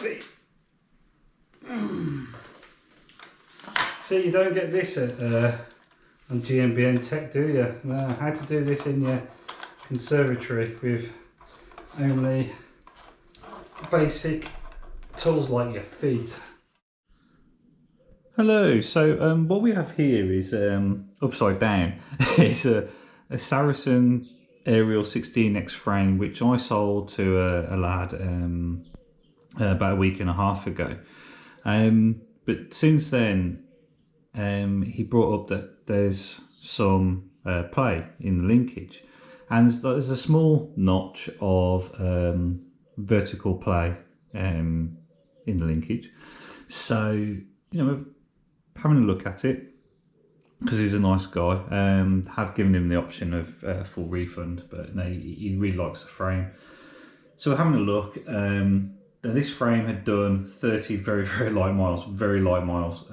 feet. See, you don't get this at on GMBN Tech, do you? No, how to do this in your conservatory with only basic tools like your feet. Hello, so what we have here is upside down. It's a Saracen Ariel 16X frame which I sold to a lad about a week and a half ago. But since then he brought up that there's some play in the linkage, and there's a small notch of vertical play in the linkage. So, you know, having a look at it, because he's a nice guy, have given him the option of full refund, but no, he really likes the frame. So we're having a look. This frame had done 30 very, very light miles,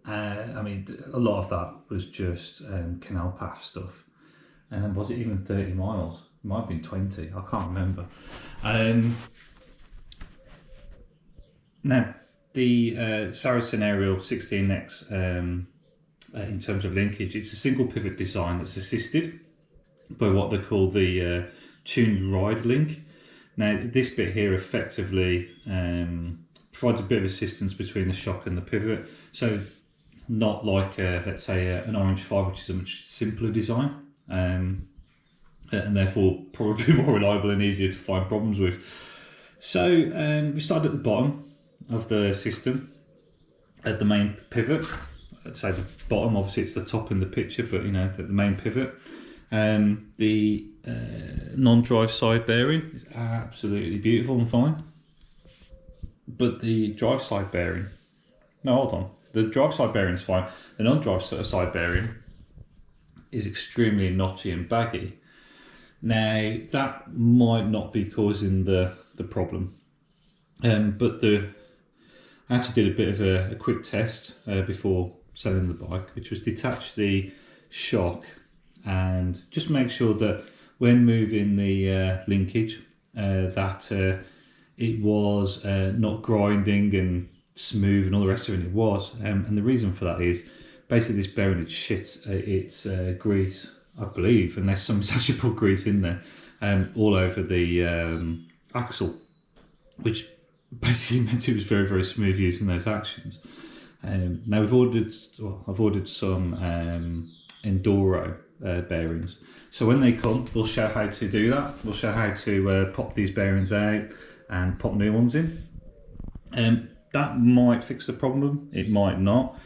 I mean, a lot of that was just canal path stuff. And was it even 30 miles? It might have been 20, I can't remember. Now, the Saracen Ariel 16X, in terms of linkage, it's a single pivot design that's assisted by what they call the tuned ride link. Now, this bit here effectively provides a bit of assistance between the shock and the pivot. So, not like, let's say, an Orange 5, which is a much simpler design, and therefore probably more reliable and easier to find problems with. So, we started at the bottom of the system, at the main pivot. I'd say the bottom, obviously it's the top in the picture, but you know, the main pivot. The non-drive side bearing is absolutely beautiful and fine, but the drive side bearing, no, hold on, the drive side bearing is fine. The non-drive side bearing is extremely notchy and baggy. Now, that might not be causing the problem, but I actually did a bit of a quick test before selling the bike, which was detach the shock and just make sure that when moving the linkage that it was not grinding and smooth and all the rest of it. It was, and the reason for that is basically this bearing had shit its grease, I believe, unless someone's actually put grease in there, all over the axle, which basically meant it was very, very smooth using those actions. Now I've ordered some Enduro bearings. So when they come, we'll show how to do that. We'll show how to pop these bearings out and pop new ones in. That might fix the problem, it might not.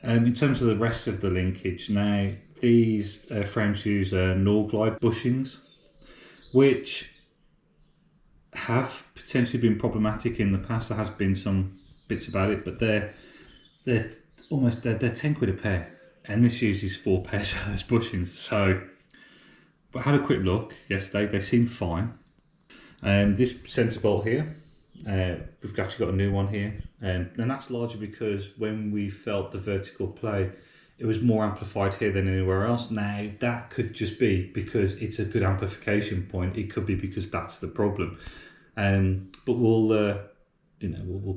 In terms of the rest of the linkage, now these frames use Glide bushings, which have potentially been problematic in the past. There has been some bits about it, but they're almost 10 quid a pair, and this uses 4 pairs of those bushings. So, but I had a quick look yesterday, they seem fine. This centre bolt here, we've actually got a new one here, and that's largely because when we felt the vertical play, it was more amplified here than anywhere else. Now that could just be because it's a good amplification point. It could be because that's the problem. But we'll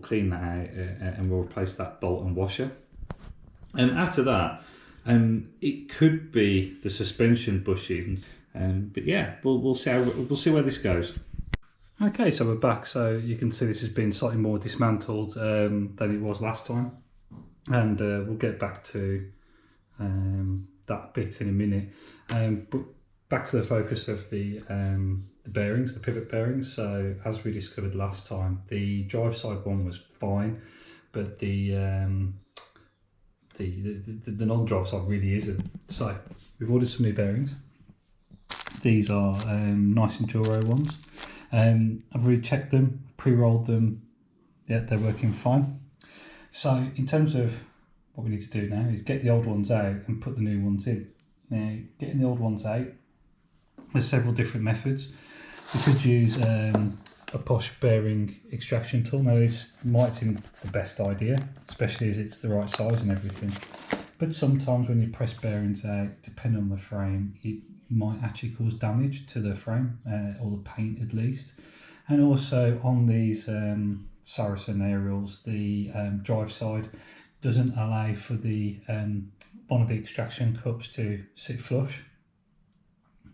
clean that out and we'll replace that bolt and washer. And after that, it could be the suspension bushings. But yeah, we'll see where this goes. Okay, so we're back. So you can see this has been slightly more dismantled than it was last time, and we'll get back to that bit in a minute. But back to the focus of the bearings, the pivot bearings. So as we discovered last time, the drive side one was fine, but the non-drive side really isn't. So we've ordered some new bearings. These are nice Enduro ones. I've already checked them, pre-rolled them. Yeah, they're working fine. So in terms of what we need to do now is get the old ones out and put the new ones in. Now, getting the old ones out, there's several different methods. We could use a Bosch bearing extraction tool. Now this might seem the best idea, especially as it's the right size and everything. But sometimes when you press bearings out, depending on the frame, it might actually cause damage to the frame, or the paint at least. And also on these Saracen Ariels, the drive side doesn't allow for the one of the extraction cups to sit flush,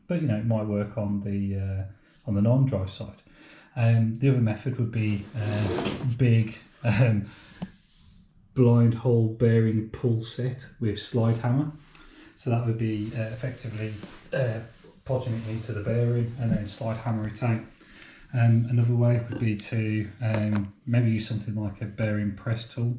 but you know, it might work on the non-drive side. The other method would be big blind hole bearing pull set with slide hammer. So that would be effectively podging it into the bearing and then slide hammer it out. Another way would be to maybe use something like a bearing press tool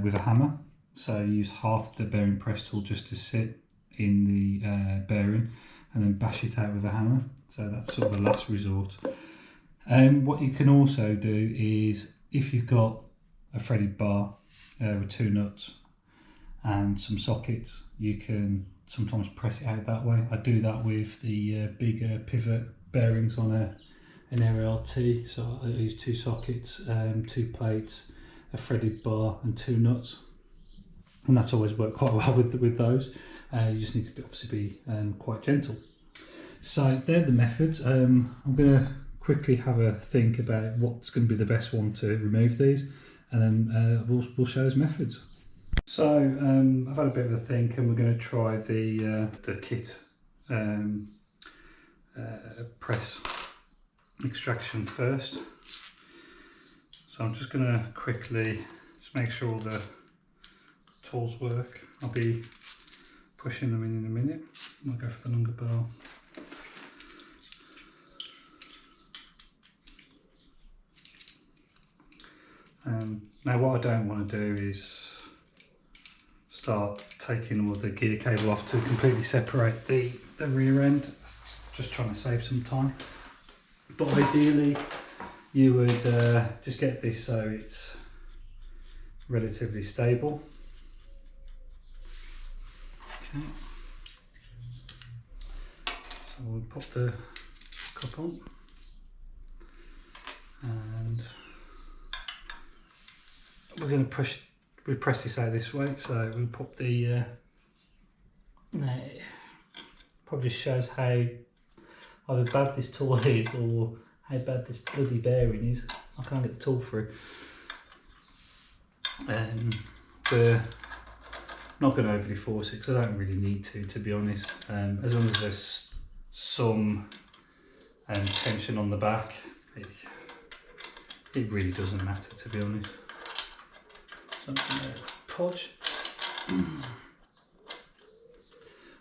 with a hammer. So use half the bearing press tool just to sit in the bearing and then bash it out with a hammer. So that's sort of the last resort. What you can also do is, if you've got a threaded bar with 2 nuts and some sockets, you can sometimes press it out that way. I do that with the bigger pivot bearings on an Ariel T. So I use 2 sockets, 2 plates, a threaded bar and 2 nuts, and that's always worked quite well with those. You just need to obviously be quite gentle. So they're the methods. I'm going to quickly have a think about what's going to be the best one to remove these, and then we'll show those methods. So I've had a bit of a think, and we're going to try the kit press extraction first. So I'm just going to quickly just make sure all the tools work. I'll be pushing them in a minute. I'll go for the longer bar. Now what I don't want to do is start taking all the gear cable off to completely separate the rear end. Just trying to save some time. But ideally you would just get this so it's relatively stable. Okay. So we'll pop the cup on and we're going to press this out this way, so we'll pop the probably shows how either bad this tool is or how bad this bloody bearing is. I can't get the tool through. We're not going to overly force it because I don't really need to be honest. As long as there's some tension on the back, it really doesn't matter, to be honest. So I'm going to podge.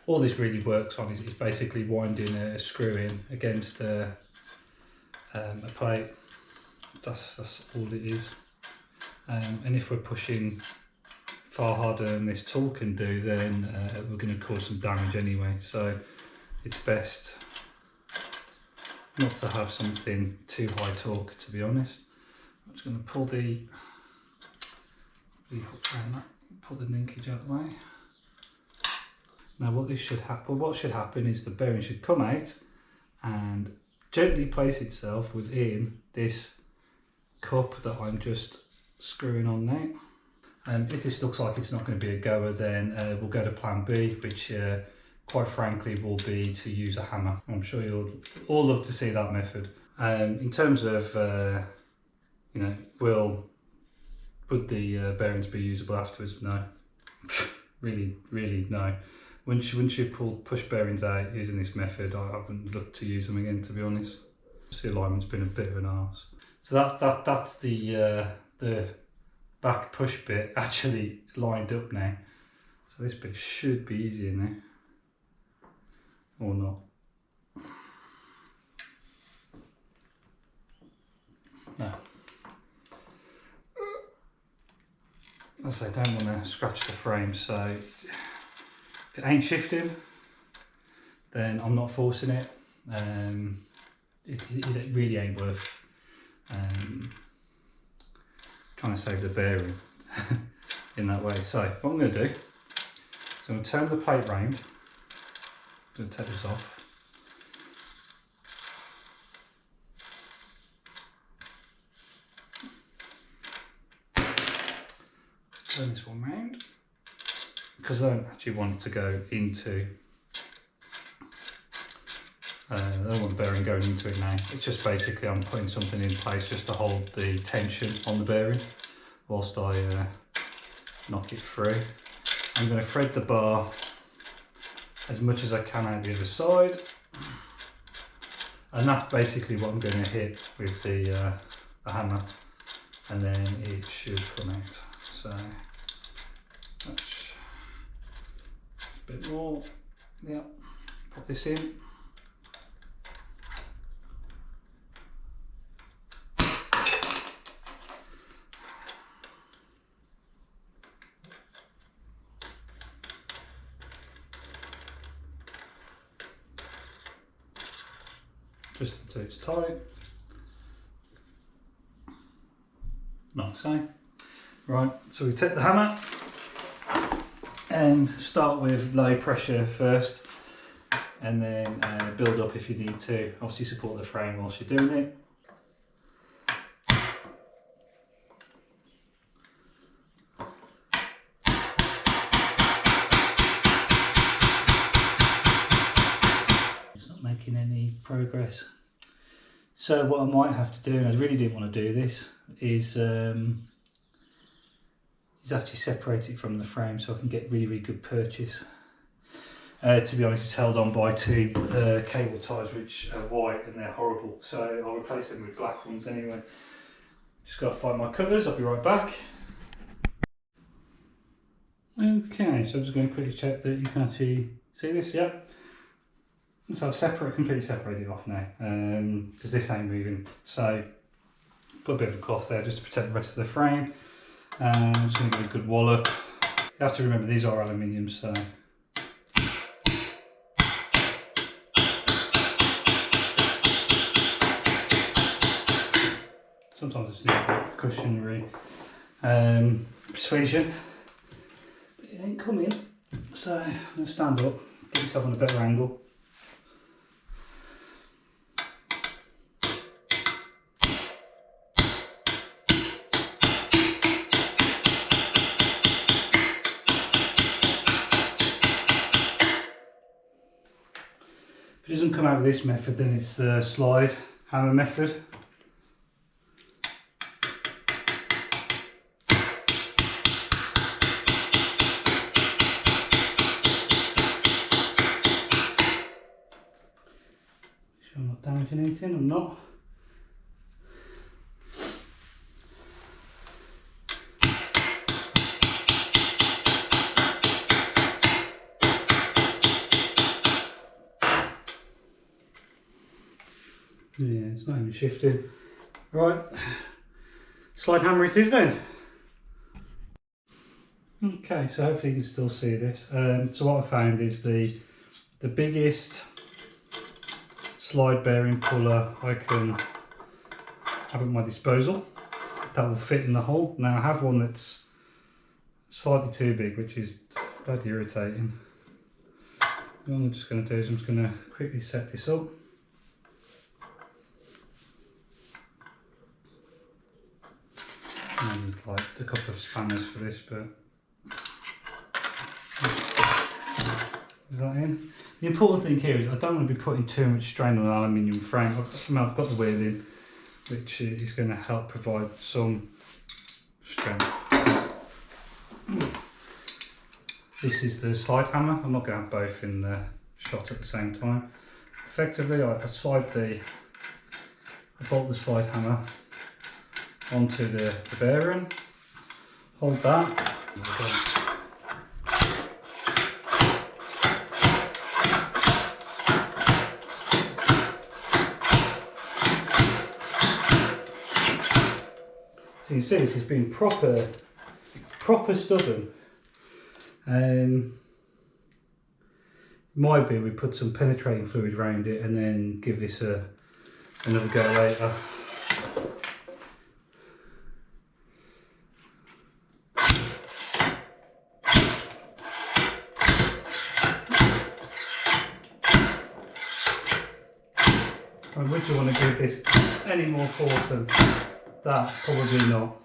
All this really works on is basically winding a screw in against a plate. That's all it is. And if we're pushing far harder than this tool can do, then we're going to cause some damage anyway. So it's best not to have something too high torque, to be honest. I'm just going to pull the hook around that, pull the linkage out of the way. Now what should happen is the bearing should come out and gently place itself within this cup that I'm just screwing on now. And if this looks like it's not going to be a goer, then we'll go to plan B, which quite frankly will be to use a hammer. I'm sure you'll all love to see that method. In terms of, you know, would the bearings be usable afterwards? No, really no. Once you've pulled push bearings out using this method, I haven't looked to use them again, to be honest. The alignment's been a bit of an arse. So that's the back push bit actually lined up now. So this bit should be easier now, or not. No. As I say, don't want to scratch the frame, so if it ain't shifting, then I'm not forcing it. It really ain't worth trying to save the bearing in that way. So what I'm going to do is I'm going to turn the plate round. I'm going to take this off. Turn this one round, because I don't actually want it to go into I don't want the bearing going into it now. It's just basically I'm putting something in place just to hold the tension on the bearing whilst I knock it through. I'm going to thread the bar as much as I can out the other side, and that's basically what I'm going to hit with the hammer, and then it should come out. So that's a bit more. Yeah, pop this in. Just until it's tight. Like so. Right, so we take the hammer and start with low pressure first, and then build up if you need to. Obviously support the frame whilst you're doing it. It's not making any progress. So what I might have to do, and I really didn't want to do this, is actually separate it from the frame so I can get really good purchase. To be honest, it's held on by two cable ties which are white and they're horrible, so I'll replace them with black ones anyway. Just got to find my colours, I'll be right back. Okay, so I'm just going to quickly check that you can actually see this, yeah. So I've completely separated it off now, because this ain't moving. So put a bit of a cloth there just to protect the rest of the frame. I'm just going to give it a good wallop. You have to remember these are aluminium, so sometimes it's a bit of cushion persuasion, but it ain't coming. So I'm going to stand up, get myself on a better angle. If it doesn't come out with this method, then it's the slide hammer method. Sure I'm not damaging anything, I'm not. Yeah, it's not even shifting. Right, slide hammer it is then. Okay, so hopefully you can still see this. So what I found is the biggest slide bearing puller I can have at my disposal that will fit in the hole. Now I have one that's slightly too big, which is bloody irritating. What I'm just going to do is I'm just going to quickly set this up. I need like a couple of spanners for this, but is that in? The important thing here is I don't want to be putting too much strain on an aluminium frame. I've got the wheel in, which is going to help provide some strength. This is the slide hammer. I'm not going to have both in the shot at the same time. Effectively, I bolt the slide hammer onto the bearing, hold that. So you can see this has been proper stubborn. Might be we put some penetrating fluid around it and then give this another go later. Would you want to give this any more force than that? Probably not.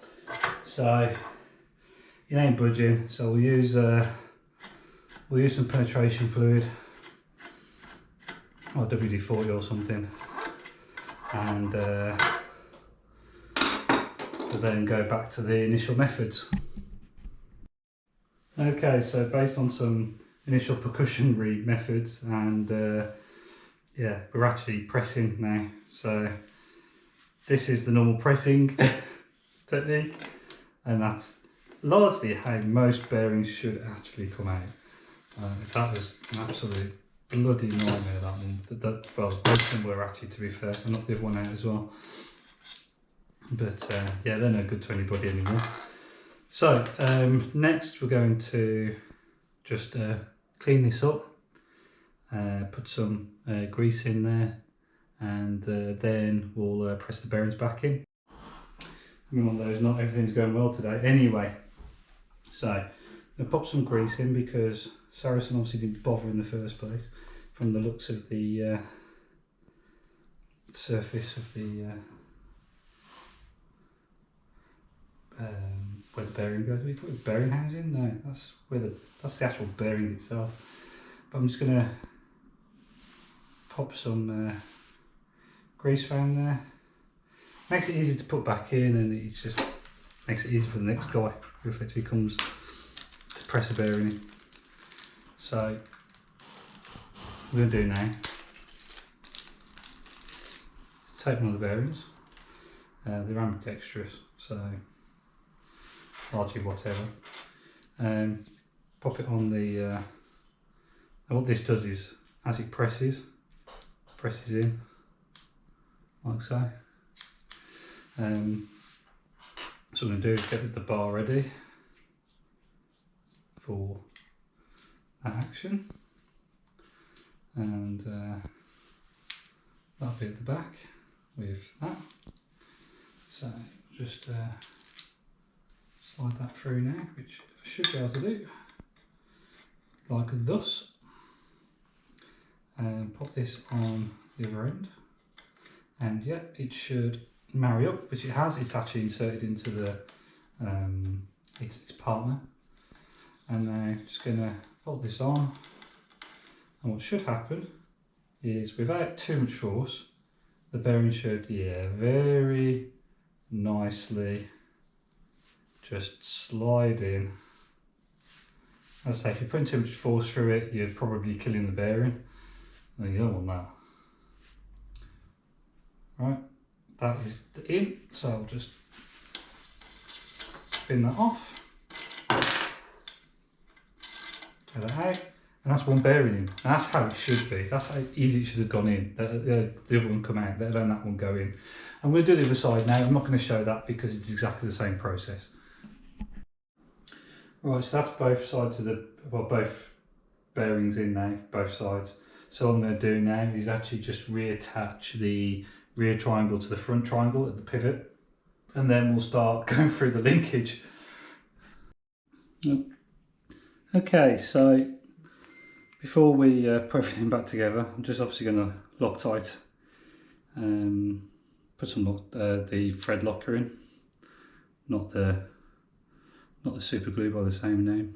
So it ain't budging. So we'll use some penetration fluid. or WD-40 or something, and we'll then go back to the initial methods. Okay, so based on some initial percussion read methods, and yeah, we're actually pressing now. So this is the normal pressing technique, and that's largely how most bearings should actually come out. That was an absolute bloody nightmare, that one. Well, both of them were actually, to be fair. I knocked the other one out as well. But yeah, they're no good to anybody anymore. So next we're going to just clean this up, put some grease in there, and then we'll press the bearings back in. I mean, one of those, not everything's going well today. Anyway, so I'm going to pop some grease in because Saracen obviously didn't bother in the first place from the looks of the surface of the where the bearing goes. We put the bearing housing? No, that's the actual bearing itself. But I'm just going to pop some grease around there. Makes it easy to put back in, and it just makes it easy for the next guy who effectively comes to press a bearing in. So what we're going to do now, take one of the bearings. They're ambidextrous, so largely whatever. Pop it on the, and what this does is, as it presses in, like so. So what I'm going to do is get the bar ready for that action, and that'll be at the back with that. So just slide that through now, which I should be able to do, like thus, and pop this on the other end, and yeah, it should marry up, which it has. It's actually inserted into the its partner, and now just going to fold this on, and what should happen is, without too much force, the bearing should, yeah, very nicely just slide in. As I say, if you're putting too much force through it, you're probably killing the bearing, and you don't want that. Right, that is in, so I'll just spin that off, get that out, and that's one bearing in. And that's how it should be. That's how easy it should have gone in. The other one come out, let alone that one go in. I'm going to do the other side now. I'm not going to show that because it's exactly the same process. Right, so that's both sides of the, well, both bearings in now, both sides. So what I'm going to do now is actually just reattach the rear triangle to the front triangle at the pivot, and then we'll start going through the linkage. Okay, so before we put everything back together, I'm just obviously going to Loctite, put some the thread locker in, not the super glue by the same name.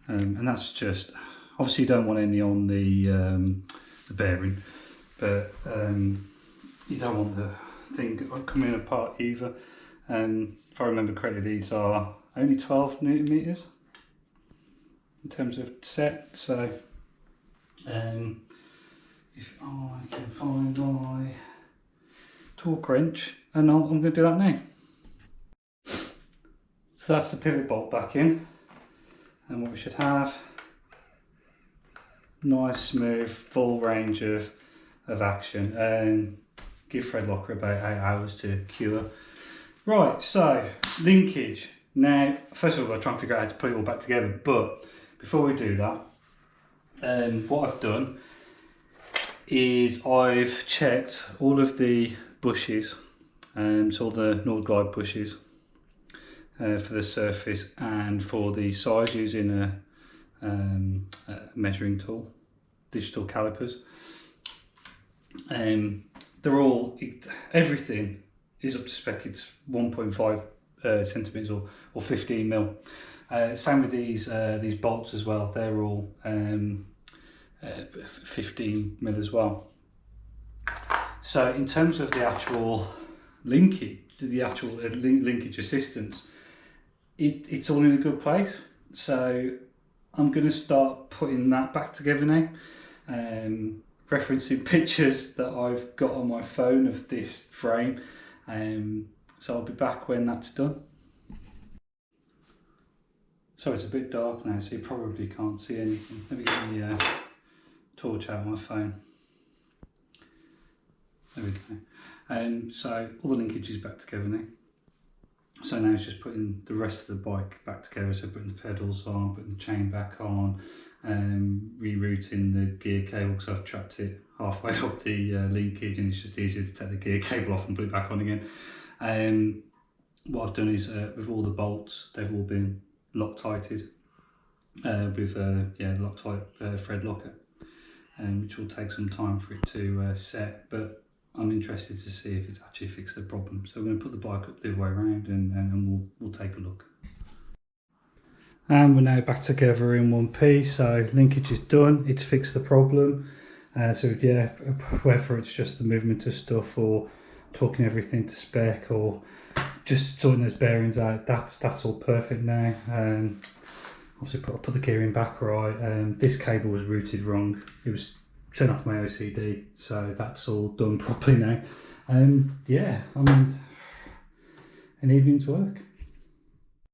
And that's just, obviously you don't want any on the bearing, but you don't want the thing coming apart either. If I remember correctly, these are only 12 Newton meters in terms of set. So if I can find my torque wrench, and I'm going to do that now. So that's the pivot bolt back in, and what we should have, nice smooth full range of action, and give thread locker about 8 hours to cure. Right, so linkage. Now first of all, I've got to try and figure out how to put it all back together, but before we do that, what I've done is I've checked all of the bushes, so all the Nord Glide bushes for the surface and for the size, using a measuring tool, digital calipers. They're all, everything is up to spec. It's 1.5 centimeters or 15 mil. Same with these bolts as well. They're all 15mm as well. So in terms of the actual linkage, linkage assistance, it's all in a good place. So I'm going to start putting that back together now, referencing pictures that I've got on my phone of this frame. So I'll be back when that's done. So it's a bit dark now, so you probably can't see anything. Let me get the torch out of my phone. There we go. So all the linkage is back together now. So now it's just putting the rest of the bike back together. So putting the pedals on, putting the chain back on, rerouting the gear cable because I've trapped it halfway up the linkage, and it's just easier to take the gear cable off and put it back on again. What I've done is with all the bolts, they've all been Loctited with Loctite thread locker, which will take some time for it to set, but I'm interested to see if it's actually fixed the problem. So we're going to put the bike up the other way around, and we'll take a look. And we're now back together in one piece. So linkage is done, it's fixed the problem. So yeah, whether it's just the movement of stuff or talking everything to spec or just sorting those bearings out, that's all perfect now. Obviously put the gearing back right. This cable was routed wrong. It was sent off my OCD, so that's all done properly now. Yeah, I mean, an evening's work.